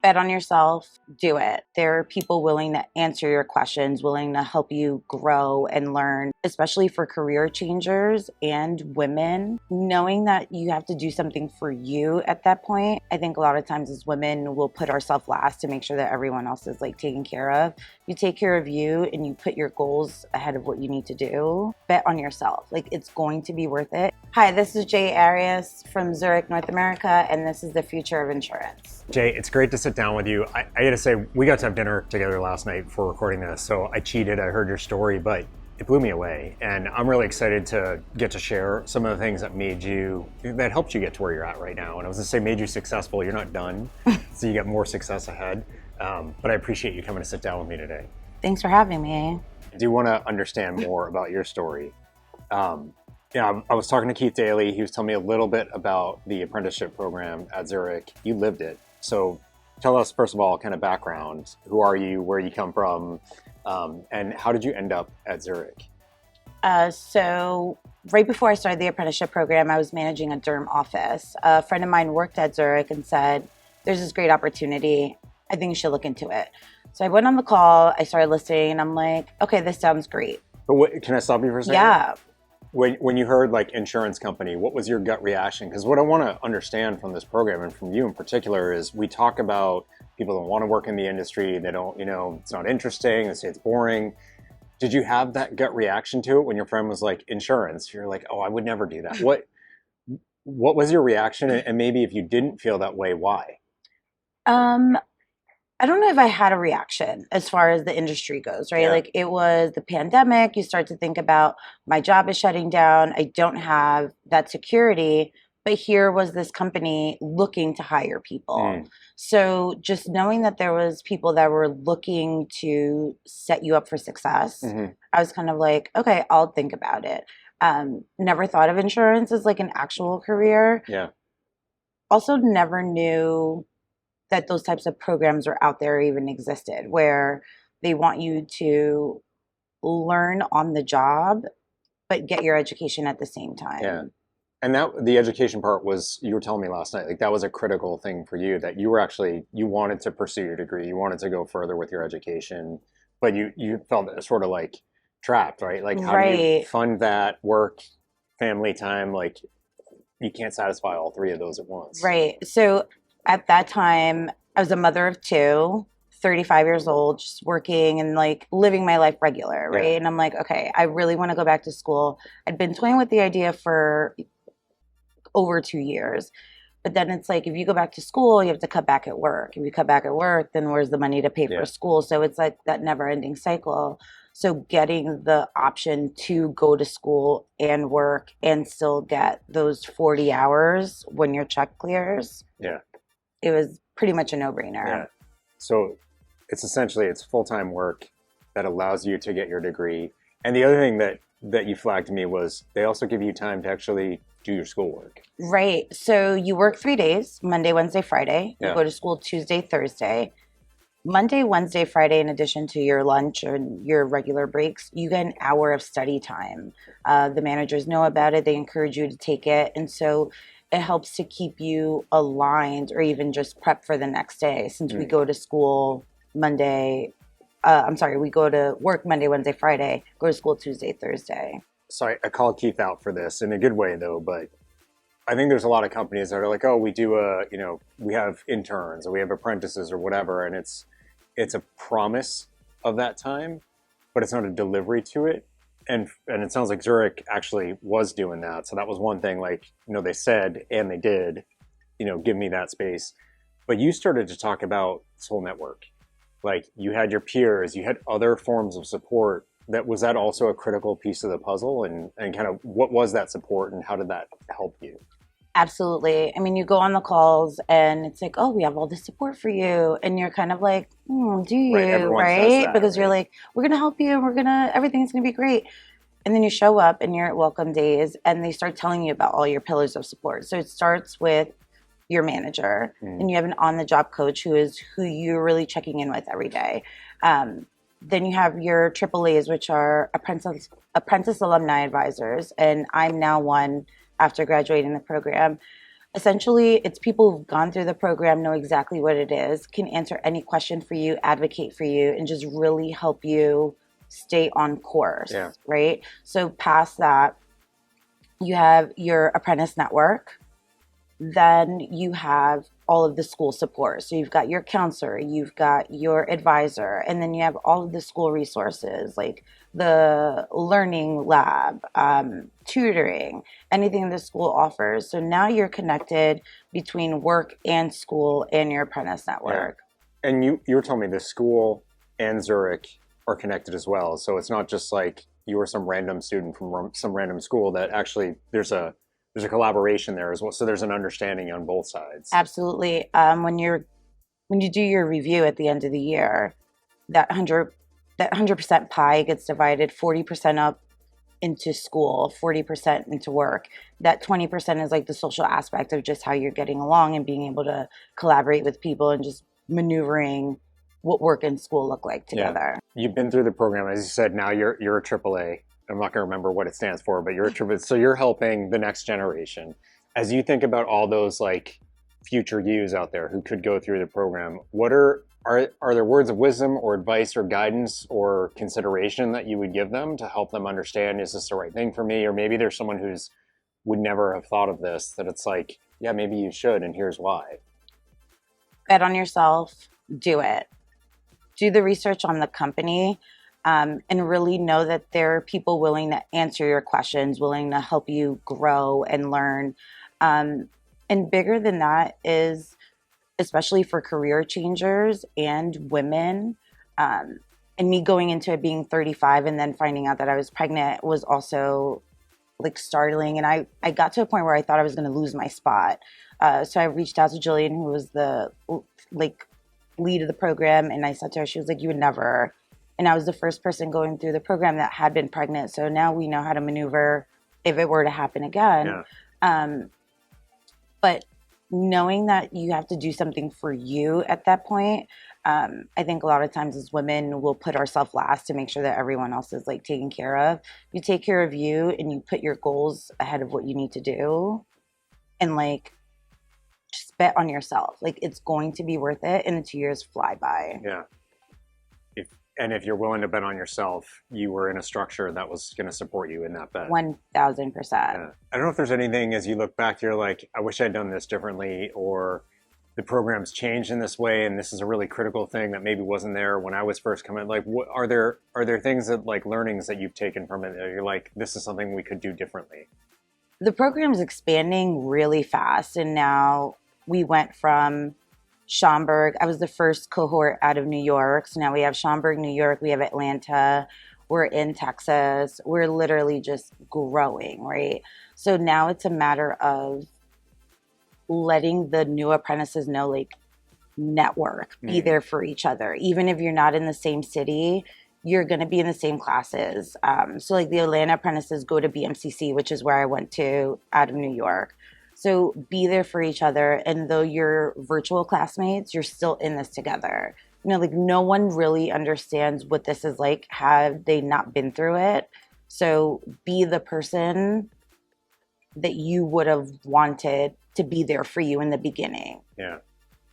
Bet on yourself, do it. There are people willing to answer your questions, willing to help you grow and learn, especially for career changers and women. Knowing that you have to do something for you at that point. I think a lot of times as women, we'll put ourselves last to make sure that everyone else is like taken care of. You take care of you and you put your goals ahead of what you need to do. Bet on yourself. Like, it's going to be worth it. Hi, this is Jae Arias from Zurich North America, and this is the future of insurance. Jae, it's great to sit down with you. I gotta say, we got to have dinner together last night before recording this, so I cheated. I heard your story, but it blew me away. And I'm really excited to get to share some of the things that helped you get to where you're at right now. And I was gonna say made you successful. You're not done, so you got more success ahead. But I appreciate you coming to sit down with me today. Thanks for having me. I do wanna understand more about your story. I was talking to Keith Daly. He was telling me a little bit about the apprenticeship program at Zurich. You lived it. So tell us, first of all, kind of background. Who are you? Where you come from? And how did you end up at Zurich? So right before I started the apprenticeship program, I was managing a derm office. A friend of mine worked at Zurich and said, there's this great opportunity. I think you should look into it. So I went on the call. I started listening. And I'm like, okay, this sounds great. But can I stop you for a second? Yeah. When you heard like insurance company, what was your gut reaction? Because what I want to understand from this program and from you in particular is we talk about people don't want to work in the industry. They don't, it's not interesting. They say it's boring. Did you have that gut reaction to it when your friend was like insurance? You're like, oh, I would never do that. What was your reaction? And maybe if you didn't feel that way, why? I don't know if I had a reaction as far as the industry goes, right? Yeah. Like, it was the pandemic. You start to think about, my job is shutting down. I don't have that security, but here was this company looking to hire people. So just knowing that there was people that were looking to set you up for success, I was kind of like, okay, I'll think about it. Never thought of insurance as like an actual career. Yeah. Also never knew that those types of programs are out there or even existed, where they want you to learn on the job, but get your education at the same time. Yeah. And the education part was, you were telling me last night, like that was a critical thing for you, that you wanted to pursue your degree, you wanted to go further with your education, but you felt sort of like trapped, right? Like how do you fund that, work, family time? Like you can't satisfy all three of those at once. Right. So at that time, I was a mother of two, 35 years old, just working and like living my life regular, right? Yeah. And I'm like, okay, I really want to go back to school. I'd been toying with the idea for over 2 years. But then it's like, if you go back to school, you have to cut back at work. If you cut back at work, then where's the money to pay for school? So it's like that never ending cycle. So getting the option to go to school and work and still get those 40 hours when your check clears. Yeah. It was pretty much a no-brainer. Yeah. So it's essentially full-time work that allows you to get your degree. And the other thing that you flagged to me was they also give you time to actually do your schoolwork. Right. So you work 3 days, Monday, Wednesday, Friday. You go to school Tuesday, Thursday. Monday, Wednesday, Friday, in addition to your lunch or your regular breaks, you get an hour of study time. The managers know about it. They encourage you to take it. And so it helps to keep you aligned or even just prep for the next day. Since we go to school Monday, we go to work Monday, Wednesday, Friday, go to school Tuesday, Thursday. So I called Keith out for this in a good way though, but I think there's a lot of companies that are like, oh, we do we have interns or we have apprentices or whatever. And it's a promise of that time, but it's not a delivery to it. And it sounds like Zurich actually was doing that. So that was one thing, like, they said, and they did, give me that space. But you started to talk about this whole network. Like you had your peers, you had other forms of support. Was that also a critical piece of the puzzle? And kind of what was that support and how did that help you? Absolutely. I mean, you go on the calls and it's like, oh, we have all this support for you. And you're kind of like, do you? Right? Because you're like, we're going to help you. Everything's going to be great. And then you show up and you're at welcome days and they start telling you about all your pillars of support. So it starts with your manager and you have an on-the-job coach who you're really checking in with every day. Then you have your AAAs, which are apprentice alumni advisors. And I'm now one after graduating the program. Essentially, it's people who've gone through the program, know exactly what it is, can answer any question for you, advocate for you, and just really help you stay on course, Yeah. right? So past that, you have your apprentice network. Then you have all of the school support. So you've got your counselor, you've got your advisor, and then you have all of the school resources like the learning lab, tutoring, anything the school offers. So now you're connected between work and school and your apprentice network. Yeah. And you were telling me the school and Zurich are connected as well. So it's not just like you were some random student from some random school, that actually there's a collaboration there as well. So there's an understanding on both sides. Absolutely. When you do your review at the end of the year, that 100% pie gets divided 40% up into school, 40% into work. That 20% is like the social aspect of just how you're getting along and being able to collaborate with people and just maneuvering what work and school look like together. Yeah. You've been through the program, as you said. Now you're a AAA. I'm not going to remember what it stands for, but you're a AAA. So you're helping the next generation. As you think about all those like future yous out there who could go through the program, what are there words of wisdom or advice or guidance or consideration that you would give them to help them understand, is this the right thing for me? Or maybe there's someone who's would never have thought of this, that it's like, yeah, maybe you should, and here's why. Bet on yourself, do it. Do the research on the company, and really know that there are people willing to answer your questions, willing to help you grow and learn. And bigger than that is, especially for career changers and women, and me going into it being 35 and then finding out that I was pregnant was also like startling. And I got to a point where I thought I was going to lose my spot. So I reached out to Jillian, who was the like lead of the program, and I said to her, she was like, you would never. And I was the first person going through the program that had been pregnant. So now we know how to maneuver if it were to happen again. Yeah. But knowing that you have to do something for you at that point, I think a lot of times as women, we'll put ourselves last to make sure that everyone else is like taken care of. You take care of you and you put your goals ahead of what you need to do, and like just bet on yourself. Like it's going to be worth it, and the 2 years fly by. Yeah. If you're willing to bet on yourself, you were in a structure that was going to support you in that bet. 1,000%. Yeah. I don't know if there's anything as you look back, you're like, I wish I'd done this differently, or the program's changed in this way, and this is a really critical thing that maybe wasn't there when I was first coming. Like, what are there things that like learnings that you've taken from it that you're like, this is something we could do differently? The program's expanding really fast, and now we went from Schaumburg. I was the first cohort out of New York. So now we have Schaumburg, New York. We have Atlanta. We're in Texas. We're literally just growing, right? So now it's a matter of letting the new apprentices know, like, network, be there for each other. Even if you're not in the same city, you're going to be in the same classes. So like the Atlanta apprentices go to BMCC, which is where I went to out of New York. So be there for each other. And though you're virtual classmates, you're still in this together. You know, like no one really understands what this is like had they not been through it. So be the person that you would have wanted to be there for you in the beginning. Yeah.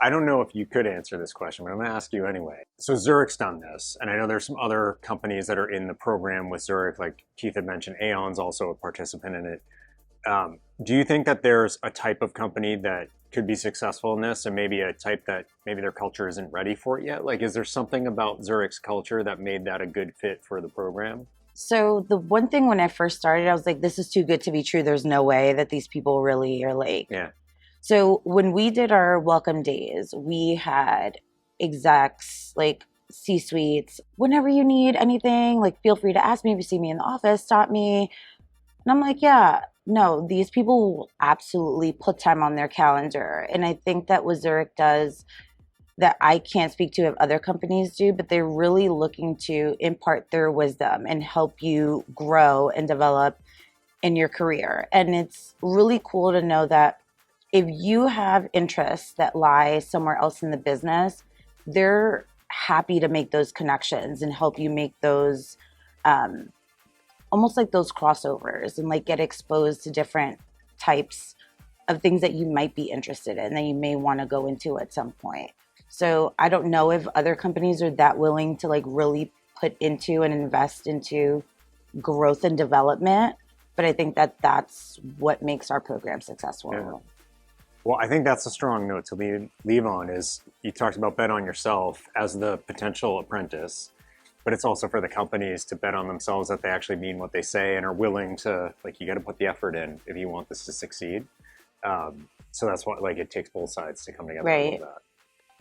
I don't know if you could answer this question, but I'm going to ask you anyway. So Zurich's done this, and I know there's some other companies that are in the program with Zurich, like Keith had mentioned. Aon's also a participant in it. Do you think that there's a type of company that could be successful in this, and maybe a type that maybe their culture isn't ready for it yet? Like, is there something about Zurich's culture that made that a good fit for the program? So the one thing when I first started, I was like, this is too good to be true. There's no way that these people really are like... Yeah. So when we did our welcome days, we had execs, like C-suites, whenever you need anything, like feel free to ask me if you see me in the office, stop me. And I'm like, yeah, no, these people will absolutely put time on their calendar. And I think that what Zurich does that I can't speak to if other companies do, but they're really looking to impart their wisdom and help you grow and develop in your career. And it's really cool to know that if you have interests that lie somewhere else in the business, they're happy to make those connections and help you make those almost like those crossovers and like get exposed to different types of things that you might be interested in that you may want to go into at some point. So I don't know if other companies are that willing to like really put into and invest into growth and development, but I think that that's what makes our program successful. Yeah. Well, I think that's a strong note to leave on. Is you talked about bet on yourself as the potential apprentice, but it's also for the companies to bet on themselves that they actually mean what they say and are willing to, like, you got to put the effort in if you want this to succeed. So that's what, like, it takes both sides to come together. Right. With that.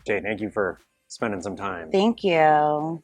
Jae, thank you for spending some time. Thank you.